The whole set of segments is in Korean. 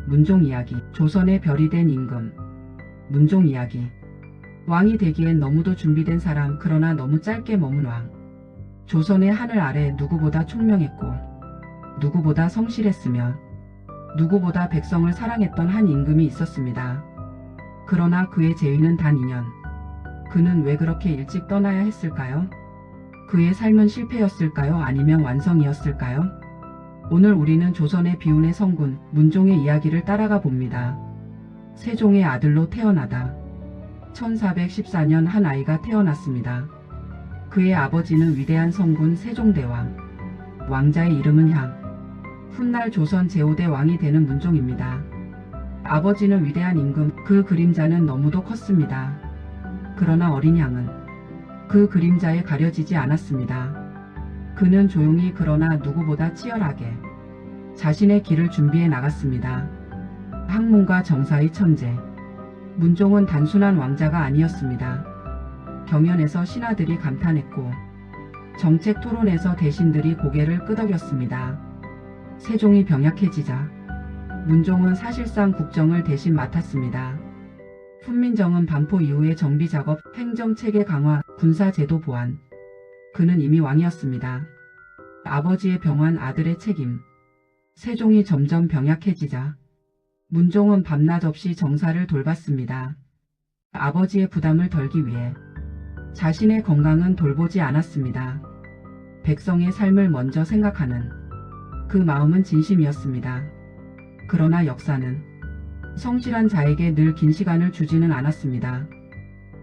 문종 이야기. 조선의 별이 된 임금. 문종 이야기. 왕이 되기엔 너무도 준비된 사람, 그러나 너무 짧게 머문 왕. 조선의 하늘 아래 누구보다 총명했고 누구보다 성실했으며 누구보다 백성을 사랑했던 한 임금이 있었습니다. 그러나 그의 재위는 단 2년. 그는 왜 그렇게 일찍 떠나야 했을까요? 그의 삶은 실패였을까요? 아니면 완성이었을까요? 오늘 우리는 조선의 비운의 성군 문종의 이야기를 따라가 봅니다. 세종의 아들로 태어나다. 1414년 한 아이가 태어났습니다. 그의 아버지는 위대한 성군 세종대왕. 왕자의 이름은 향. 훗날 조선 제5대 왕이 되는 문종입니다. 아버지는 위대한 임금, 그 그림자는 너무도 컸습니다. 그러나 어린 향은 그 그림자에 가려지지 않았습니다. 그는 조용히 그러나 누구보다 치열하게 자신의 길을 준비해 나갔습니다. 학문과 정사의 천재. 문종은 단순한 왕자가 아니었습니다. 경연에서 신하들이 감탄했고 정책 토론에서 대신들이 고개를 끄덕였습니다. 세종이 병약해지자 문종은 사실상 국정을 대신 맡았습니다. 훈민정음 반포 이후의 정비작업, 행정체계 강화, 군사제도 보완. 그는 이미 왕이었습니다. 아버지의 병환, 아들의 책임. 세종이 점점 병약해지자 문종은 밤낮 없이 정사를 돌봤습니다. 아버지의 부담을 덜기 위해 자신의 건강은 돌보지 않았습니다. 백성의 삶을 먼저 생각하는 그 마음은 진심이었습니다. 그러나 역사는 성실한 자에게 늘 긴 시간을 주지는 않았습니다.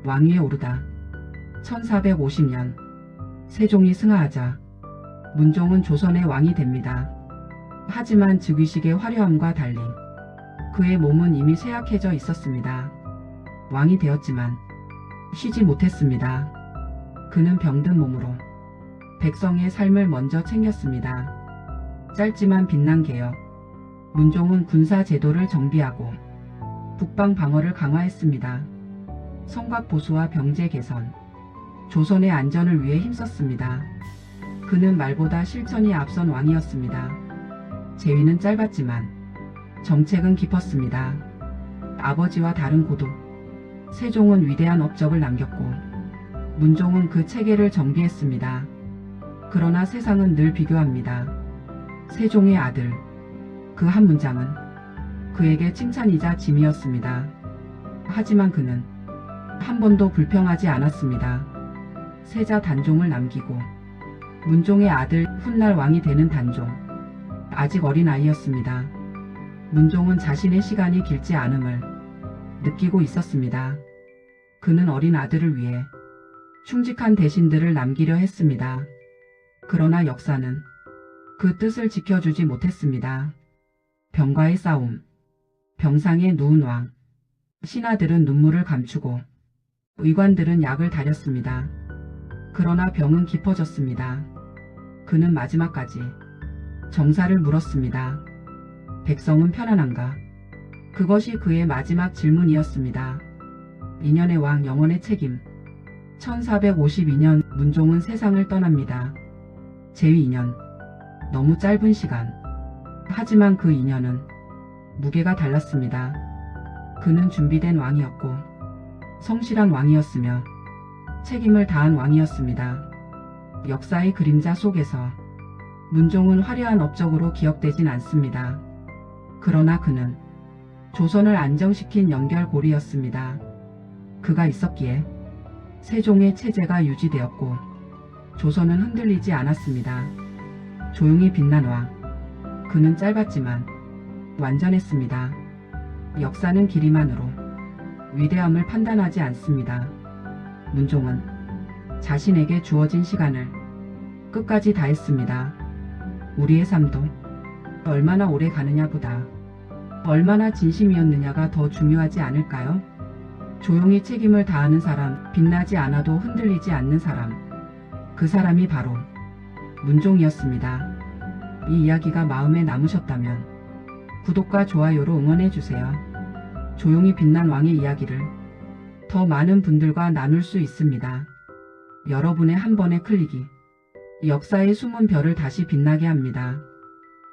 왕위에 오르다. 1450년 세종이 승하하자 문종은 조선의 왕이 됩니다. 하지만 즉위식의 화려함과 달리 그의 몸은 이미 쇠약해져 있었습니다. 왕이 되었지만 쉬지 못했습니다. 그는 병든 몸으로 백성의 삶을 먼저 챙겼습니다. 짧지만 빛난 개혁. 문종은 군사 제도를 정비하고 북방 방어를 강화했습니다. 성곽 보수와 병제 개선, 조선의 안전을 위해 힘썼습니다. 그는 말보다 실천이 앞선 왕이었습니다. 재위는 짧았지만 정책은 깊었습니다. 아버지와 다른 고도. 세종은 위대한 업적을 남겼고 문종은 그 체계를 정비했습니다. 그러나 세상은 늘 비교합니다. 세종의 아들. 그 한 문장은 그에게 칭찬이자 짐이었습니다. 하지만 그는 한 번도 불평하지 않았습니다. 세자 단종을 남기고 문종의 아들, 훗날 왕이 되는 단종. 아직 어린 아이였습니다. 문종은 자신의 시간이 길지 않음을 느끼고 있었습니다. 그는 어린 아들을 위해 충직한 대신들을 남기려 했습니다. 그러나 역사는 그 뜻을 지켜주지 못했습니다. 병과의 싸움. 병상에 누운 왕. 신하들은 눈물을 감추고 의관들은 약을 다렸습니다. 그러나 병은 깊어졌습니다. 그는 마지막까지 정사를 물었습니다. 백성은 편안한가? 그것이 그의 마지막 질문이었습니다. 2년의 왕, 영원의 책임. 1452년 문종은 세상을 떠납니다. 재위 2년. 너무 짧은 시간. 하지만 그 2년은 무게가 달랐습니다. 그는 준비된 왕이었고 성실한 왕이었으며 책임을 다한 왕이었습니다. 역사의 그림자 속에서 문종은 화려한 업적으로 기억되진 않습니다. 그러나 그는 조선을 안정시킨 연결고리였습니다. 그가 있었기에 세종의 체제가 유지되었고 조선은 흔들리지 않았습니다. 조용히 빛난 왕. 그는 짧았지만 완전했습니다. 역사는 길이만으로 위대함을 판단하지 않습니다. 문종은 자신에게 주어진 시간을 끝까지 다했습니다. 우리의 삶도 얼마나 오래 가느냐보다 얼마나 진심이었느냐가 더 중요하지 않을까요? 조용히 책임을 다하는 사람, 빛나지 않아도 흔들리지 않는 사람. 그 사람이 바로 문종이었습니다. 이 이야기가 마음에 남으셨다면 구독과 좋아요로 응원해주세요. 조용히 빛난 왕의 이야기를 더 많은 분들과 나눌 수 있습니다. 여러분의 한 번의 클릭이 역사의 숨은 별을 다시 빛나게 합니다.